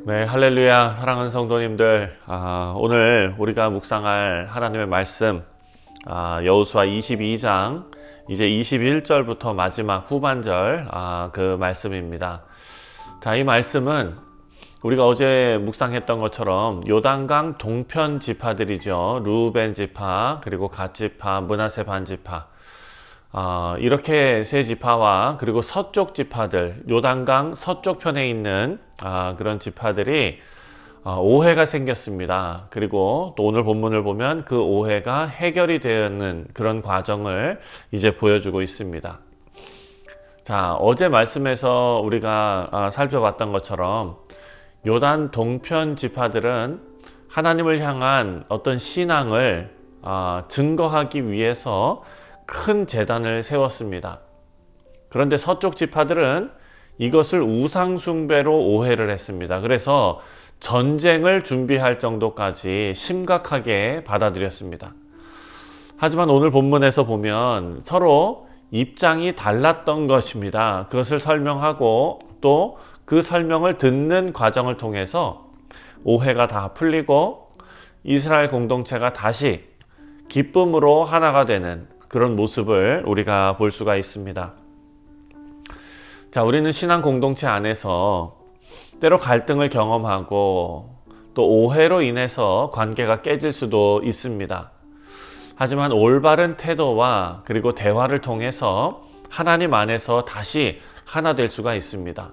네, 할렐루야, 사랑하는 성도님들. 오늘 우리가 묵상할 하나님의 말씀, 여호수아 22장, 이제 21절부터 마지막 후반절, 그 말씀입니다. 자, 이 말씀은 우리가 어제 묵상했던 것처럼 요단강 동편 지파들이죠. 르우벤 지파, 그리고 갓 지파, 므낫세 반 지파. 이렇게 세 지파와 그리고 서쪽 지파들, 요단강 서쪽 편에 있는 그런 지파들이 오해가 생겼습니다. 그리고 또 오늘 본문을 보면 그 오해가 해결이 되는 그런 과정을 이제 보여주고 있습니다. 자, 어제 말씀에서 우리가 살펴봤던 것처럼 요단 동편 지파들은 하나님을 향한 어떤 신앙을 증거하기 위해서 큰 제단을 세웠습니다. 그런데 서쪽 지파들은 이것을 우상 숭배로 오해를 했습니다. 그래서 전쟁을 준비할 정도까지 심각하게 받아들였습니다. 하지만 오늘 본문에서 보면 서로 입장이 달랐던 것입니다. 그것을 설명하고 또 그 설명을 듣는 과정을 통해서 오해가 다 풀리고 이스라엘 공동체가 다시 기쁨으로 하나가 되는 그런 모습을 우리가 볼 수가 있습니다. 자, 우리는 신앙 공동체 안에서 때로 갈등을 경험하고 또 오해로 인해서 관계가 깨질 수도 있습니다. 하지만 올바른 태도와 그리고 대화를 통해서 하나님 안에서 다시 하나 될 수가 있습니다.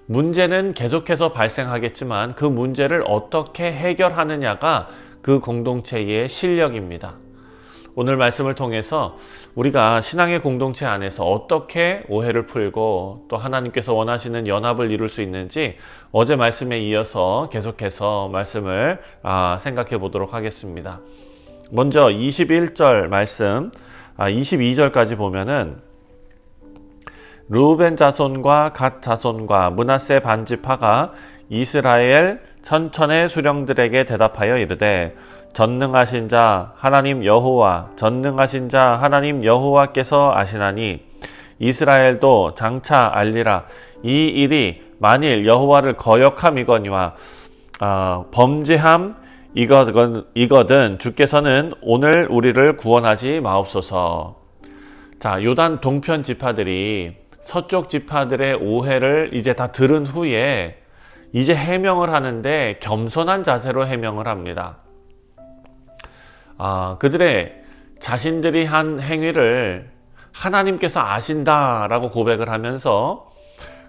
문제는 계속해서 발생하겠지만 그 문제를 어떻게 해결하느냐가 그 공동체의 실력입니다. 오늘 말씀을 통해서 우리가 신앙의 공동체 안에서 어떻게 오해를 풀고 또 하나님께서 원하시는 연합을 이룰 수 있는지 어제 말씀에 이어서 계속해서 말씀을 생각해 보도록 하겠습니다. 먼저 21절 말씀, 22절까지 보면은 르우벤 자손과 갓 자손과 므낫세 반 지파가 이스라엘 천천의 수령들에게 대답하여 이르되 전능하신 자 하나님 여호와 전능하신 자 하나님 여호와께서 아시나니 이스라엘도 장차 알리라. 이 일이 만일 여호와를 거역함이거니와 범죄함 이거든 주께서는 오늘 우리를 구원하지 마옵소서. 자, 요단 동편 지파들이 서쪽 지파들의 오해를 이제 다 들은 후에 이제 해명을 하는데 겸손한 자세로 해명을 합니다. 그들의 자신들이 한 행위를 하나님께서 아신다라고 고백을 하면서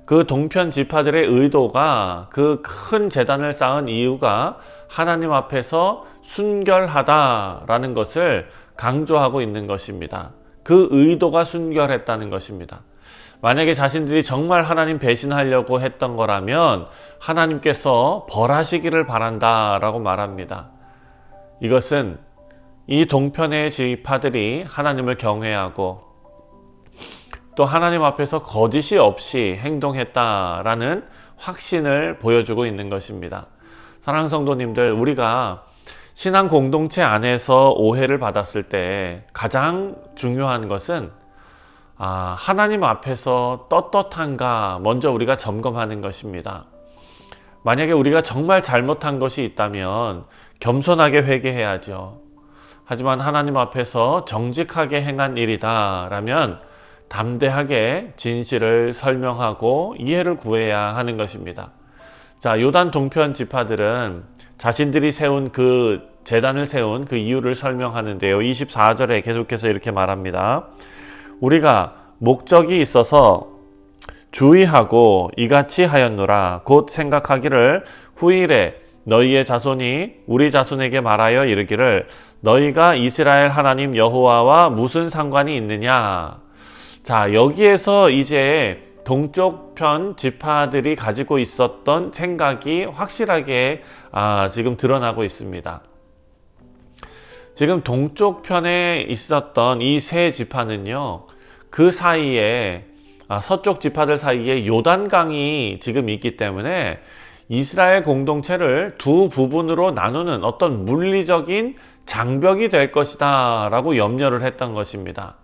그 동편 지파들의 의도가 그 큰 제단을 쌓은 이유가 하나님 앞에서 순결하다라는 것을 강조하고 있는 것입니다. 그 의도가 순결했다는 것입니다. 만약에 자신들이 정말 하나님 배신하려고 했던 거라면 하나님께서 벌하시기를 바란다라고 말합니다. 이것은 이 동편의 지파들이 하나님을 경외하고 또 하나님 앞에서 거짓이 없이 행동했다라는 확신을 보여주고 있는 것입니다. 사랑하는 성도님들, 우리가 신앙 공동체 안에서 오해를 받았을 때 가장 중요한 것은 하나님 앞에서 떳떳한가 먼저 우리가 점검하는 것입니다. 만약에 우리가 정말 잘못한 것이 있다면 겸손하게 회개해야죠. 하지만 하나님 앞에서 정직하게 행한 일이다 라면 담대하게 진실을 설명하고 이해를 구해야 하는 것입니다. 자, 요단 동편 지파들은 자신들이 세운 그 제단을 세운 그 이유를 설명하는데요. 24절에 계속해서 이렇게 말합니다. 우리가 목적이 있어서 주의하고 이같이 하였노라. 곧 생각하기를 후일에 너희의 자손이 우리 자손에게 말하여 이르기를 너희가 이스라엘 하나님 여호와와 무슨 상관이 있느냐. 자, 여기에서 이제 동쪽 편 지파들이 가지고 있었던 생각이 확실하게 지금 드러나고 있습니다. 지금 동쪽 편에 있었던 이 세 지파는요, 그 사이에 서쪽 지파들 사이에 요단강이 지금 있기 때문에 이스라엘 공동체를 두 부분으로 나누는 어떤 물리적인 장벽이 될 것이다 라고 염려를 했던 것입니다.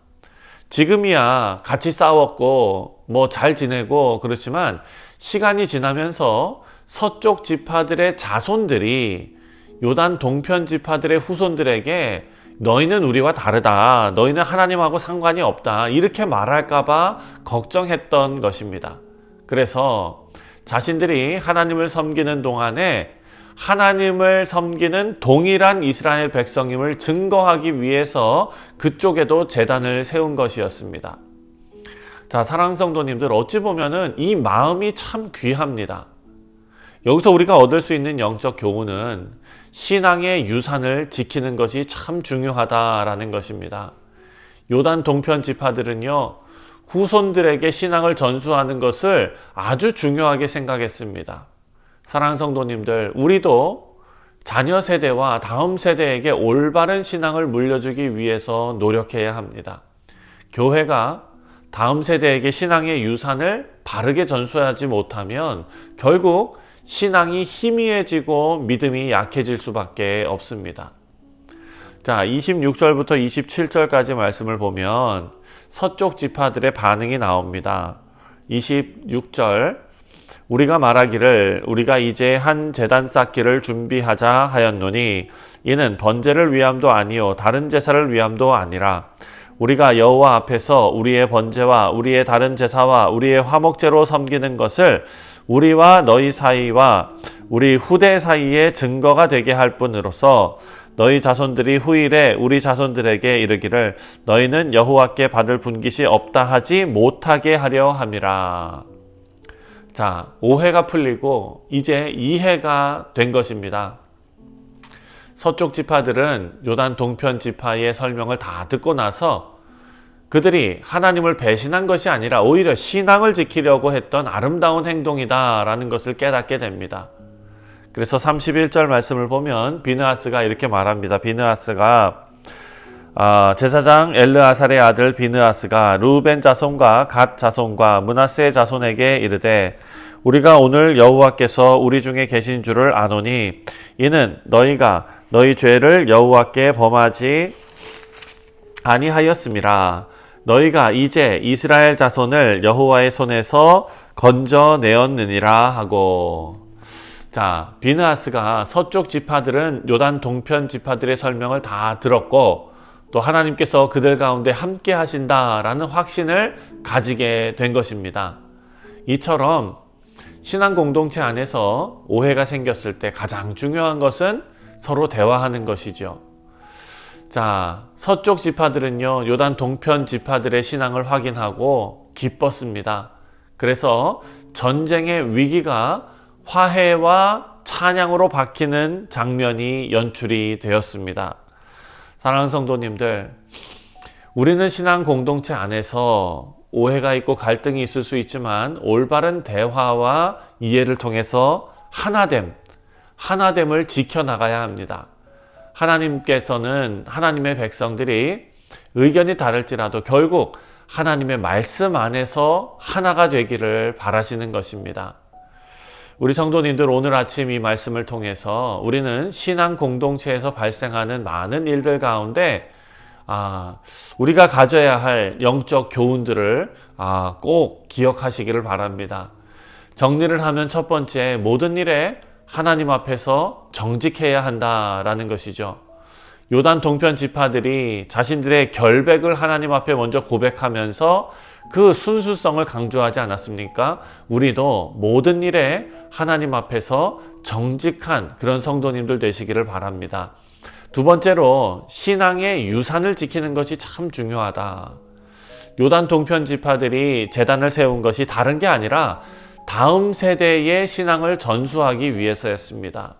지금이야 같이 싸웠고 뭐 잘 지내고 그렇지만 시간이 지나면서 서쪽 지파들의 자손들이 요단 동편 지파들의 후손들에게 너희는 우리와 다르다, 너희는 하나님하고 상관이 없다, 이렇게 말할까봐 걱정했던 것입니다. 그래서 자신들이 하나님을 섬기는 동안에 하나님을 섬기는 동일한 이스라엘 백성임을 증거하기 위해서 그쪽에도 제단을 세운 것이었습니다. 자, 사랑하는 성도님들, 어찌 보면은 이 마음이 참 귀합니다. 여기서 우리가 얻을 수 있는 영적 교훈은 신앙의 유산을 지키는 것이 참 중요하다라는 것입니다. 요단 동편 지파들은요, 후손들에게 신앙을 전수하는 것을 아주 중요하게 생각했습니다. 사랑하는 성도님들, 우리도 자녀 세대와 다음 세대에게 올바른 신앙을 물려주기 위해서 노력해야 합니다. 교회가 다음 세대에게 신앙의 유산을 바르게 전수하지 못하면 결국 신앙이 희미해지고 믿음이 약해질 수밖에 없습니다. 자, 26절부터 27절까지 말씀을 보면 서쪽 지파들의 반응이 나옵니다. 26절, 우리가 말하기를 우리가 이제 한 제단 쌓기를 준비하자 하였노니 이는 번제를 위함도 아니요 다른 제사를 위함도 아니라 우리가 여호와 앞에서 우리의 번제와 우리의 다른 제사와 우리의 화목제로 섬기는 것을 우리와 너희 사이와 우리 후대 사이에 증거가 되게 할 뿐으로서 너희 자손들이 후일에 우리 자손들에게 이르기를 너희는 여호와께 받을 분깃이 없다 하지 못하게 하려 함이라. 자, 오해가 풀리고 이제 이해가 된 것입니다. 서쪽 지파들은 요단 동편 지파의 설명을 다 듣고 나서 그들이 하나님을 배신한 것이 아니라 오히려 신앙을 지키려고 했던 아름다운 행동이다라는 것을 깨닫게 됩니다. 그래서 31절 말씀을 보면 비느하스가 이렇게 말합니다. 비느하스가 제사장 엘르아살의 아들 비느하스가 루벤 자손과 갓 자손과 므낫세 자손에게 이르되 우리가 오늘 여호와께서 우리 중에 계신 줄을 아노니 이는 너희가 너희 죄를 여호와께 범하지 아니하였음이라. 너희가 이제 이스라엘 자손을 여호와의 손에서 건져내었느니라 하고. 자, 비느하스가 서쪽 지파들은 요단 동편 지파들의 설명을 다 들었고 또 하나님께서 그들 가운데 함께 하신다라는 확신을 가지게 된 것입니다. 이처럼 신앙 공동체 안에서 오해가 생겼을 때 가장 중요한 것은 서로 대화하는 것이죠. 자, 서쪽 지파들은요, 요단 동편 지파들의 신앙을 확인하고 기뻤습니다. 그래서 전쟁의 위기가 화해와 찬양으로 바뀌는 장면이 연출이 되었습니다. 사랑하는 성도님들, 우리는 신앙 공동체 안에서 오해가 있고 갈등이 있을 수 있지만 올바른 대화와 이해를 통해서 하나됨을 지켜나가야 합니다. 하나님께서는 하나님의 백성들이 의견이 다를지라도 결국 하나님의 말씀 안에서 하나가 되기를 바라시는 것입니다. 우리 성도님들, 오늘 아침 이 말씀을 통해서 우리는 신앙 공동체에서 발생하는 많은 일들 가운데 우리가 가져야 할 영적 교훈들을 꼭 기억하시기를 바랍니다. 정리를 하면 첫 번째, 모든 일에 하나님 앞에서 정직해야 한다라는 것이죠. 요단 동편 지파들이 자신들의 결백을 하나님 앞에 먼저 고백하면서 그 순수성을 강조하지 않았습니까? 우리도 모든 일에 하나님 앞에서 정직한 그런 성도님들 되시기를 바랍니다. 두 번째로, 신앙의 유산을 지키는 것이 참 중요하다. 요단 동편 지파들이 제단을 세운 것이 다른 게 아니라 다음 세대의 신앙을 전수하기 위해서였습니다.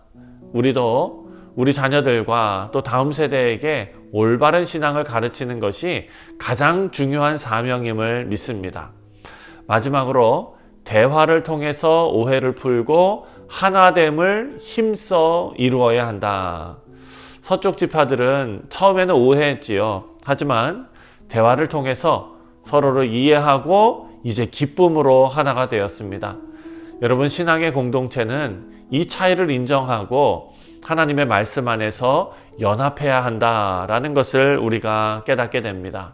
우리도 우리 자녀들과 또 다음 세대에게 올바른 신앙을 가르치는 것이 가장 중요한 사명임을 믿습니다. 마지막으로, 대화를 통해서 오해를 풀고 하나됨을 힘써 이루어야 한다. 서쪽 지파들은 처음에는 오해했지요. 하지만 대화를 통해서 서로를 이해하고 이제 기쁨으로 하나가 되었습니다. 여러분, 신앙의 공동체는 이 차이를 인정하고 하나님의 말씀 안에서 연합해야 한다라는 것을 우리가 깨닫게 됩니다.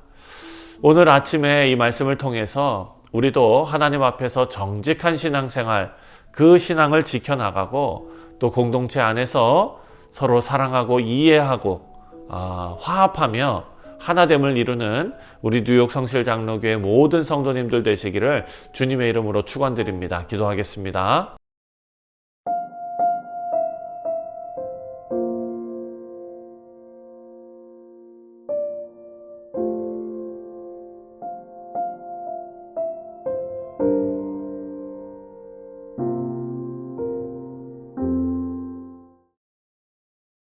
오늘 아침에 이 말씀을 통해서 우리도 하나님 앞에서 정직한 신앙생활, 그 신앙을 지켜나가고 또 공동체 안에서 서로 사랑하고 이해하고 화합하며 하나됨을 이루는 우리 뉴욕 성실장로교회 모든 성도님들 되시기를 주님의 이름으로 축원드립니다. 기도하겠습니다.